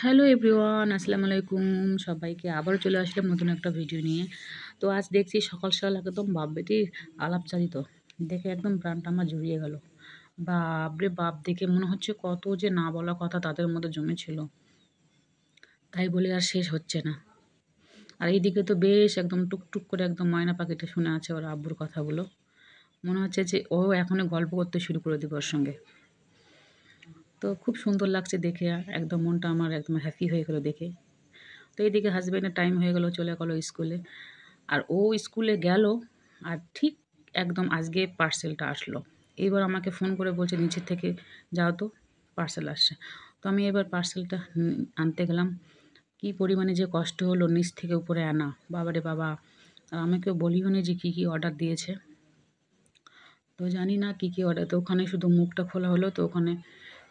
Hello everyone, আসসালামু আলাইকুম। সবাইকে আবারও চলে আসলাম নতুন একটা ভিডিও নিয়ে। তো আজ দেখছি সকাল সকাল একদম বাপ বেটির আলাপচারিত দেখে একদম প্রাণটা আমার জুড়িয়ে গেল। বাপরে বাপ, দেখে মনে হচ্ছে কত যে না বলা কথা তাদের মধ্যে জমেছিল, তাই বলে আর শেষ হচ্ছে না। আর এইদিকে তো বেশ একদম টুকটুক করে একদম ময়না পাখিটা শুনে আছে ওর আব্বুর কথাগুলো। মনে হচ্ছে যে ও এখনই গল্প করতে শুরু করে দেবে ওর সঙ্গে। তো খুব সুন্দর লাগছে দেখে, একদম মনটা আমার একদম হ্যাপি হয়ে গেলো দেখে। তো এইদিকে হাজব্যান্ডের টাইম হয়ে গেল, চলে গেলো স্কুলে। আর ও স্কুলে গেল, আর ঠিক একদম আজকে পার্সেলটা আসলো। এবার আমাকে ফোন করে বলছে নিচের থেকে, যাও তো পার্সেল আসছে। তো আমি এবার পার্সেলটা আনতে গেলাম। কি পরিমাণে যে কষ্ট হলো নিচ থেকে উপরে আনা, বাবারে বাবা। আর আমাকেও বলিও নি যে কী কী অর্ডার দিয়েছে। তো জানি না কী কী অর্ডার, তো ওখানে শুধু মুখটা খোলা হলো, তো ওখানে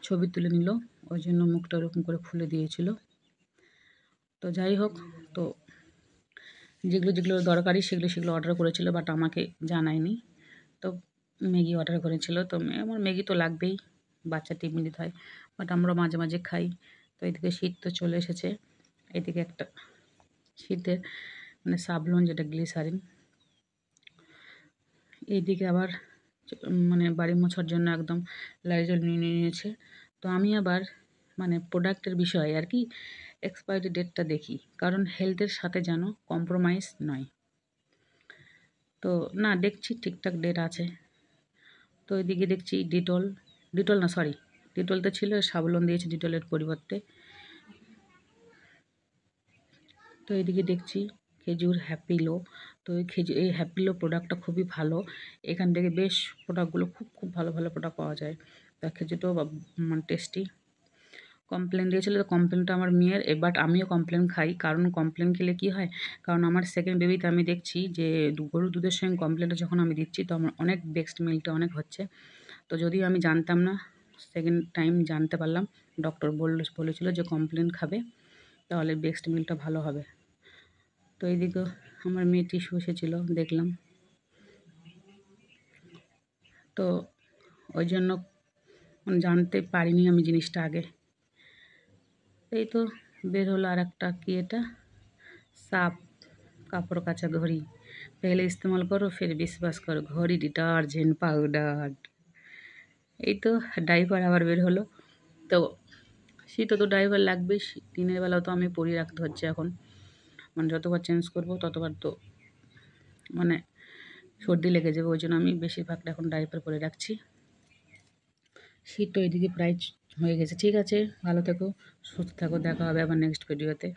ছবি তুলে নিল, ওই জন্য মুখটা ওরকম করে খুলে দিয়েছিল। তো যাই হোক, তো যেগুলো যেগুলো দরকারি সেগুলো অর্ডার করেছিল, বাট আমাকে জানায়নি। তো ম্যাগি অর্ডার করেছিল, তো আমার ম্যাগি তো লাগবেই, বাচ্চা টিফিন দিতে হয়, বাট আমরা মাঝে মাঝে খাই। তো এদিকে শীত তো চলে এসেছে, এদিকে একটা শীতের মানে সাবলন, যেটা গ্লিসারিন। এইদিকে আবার মানে বাড়ি মোছার জন্য একদম লাইজল নিয়ে নিয়েছে। তো আমি আবার মানে প্রোডাক্টের বিষয়ে আর কি এক্সপায়ারি ডেটটা দেখি, কারণ হেলথের সাথে যেন কম্প্রোমাইজ নয়। তো না, দেখছি ঠিকঠাক ডেট আছে। তো এদিকে দেখছি ডিটল, ডিটল না সরি, ডিটল তো ছিল, সাবলন দিয়েছে ডিটলের পরিবর্তে। তো এদিকে দেখছি খেজুর হ্যাপিলো। তো এই হ্যাপিলো প্রোডাক্টটা খুবই ভালো। এখান থেকে বেশ প্রোডাক্টগুলো খুব খুব ভালো ভালো প্রোডাক্ট পাওয়া যায়। তা খেজুরটাও মানে টেস্টি। কমপ্লেন দিয়েছিল, তো কমপ্লেনটা আমার মেয়ের, বাট আমিও কমপ্লেন খাই, কারণ কমপ্লেন খেলে কী হয়, কারণ আমার সেকেন্ড বেবিতে আমি দেখছি যে গরুর দুধের সঙ্গে কমপ্লেনটা যখন আমি দিচ্ছি, তো আমার অনেক ব্রেস্ট মিল্কটা অনেক হচ্ছে। তো যদিও আমি জানতাম না, সেকেন্ড টাইম জানতে পারলাম। ডক্টর বলেছিল যে কমপ্লেন খাবে, তাহলে ব্রেস্ট মিল্কটা ভালো হবে। তো এইদিকেও আমার মেয়ে টিস্যু এসেছিলো, দেখলাম। তো ওই জন্য জানতে পারিনি আমি জিনিসটা আগে। এই তো বের হলো আর একটা, কি এটা, साफ কাপড় কাচা ঘড়ি। पहले इस्तेमाल करो फिर विश्वास करो, ঘড়ি, ডিটারজেন্ট পাউডার। এই তো ডাইপার আবার বের হলো। তো শীতে তো ডাইপার লাগবেই, দিনের বেলাও তো আমি পরিয়ে রাখতে হচ্ছে এখন। মানে যতবার চেঞ্জ করব ততবার তো মানে সর্দি লেগে যাবে, ওই জন্য আমি বেশিরভাগটা এখন ডাইপার পরে রাখছি। শীত তো এদিকে প্রায় হয়ে গেছে। ঠিক আছে, ভালো থেকো, সুস্থ থাকো, দেখা হবে আবার নেক্সট ভিডিওতে।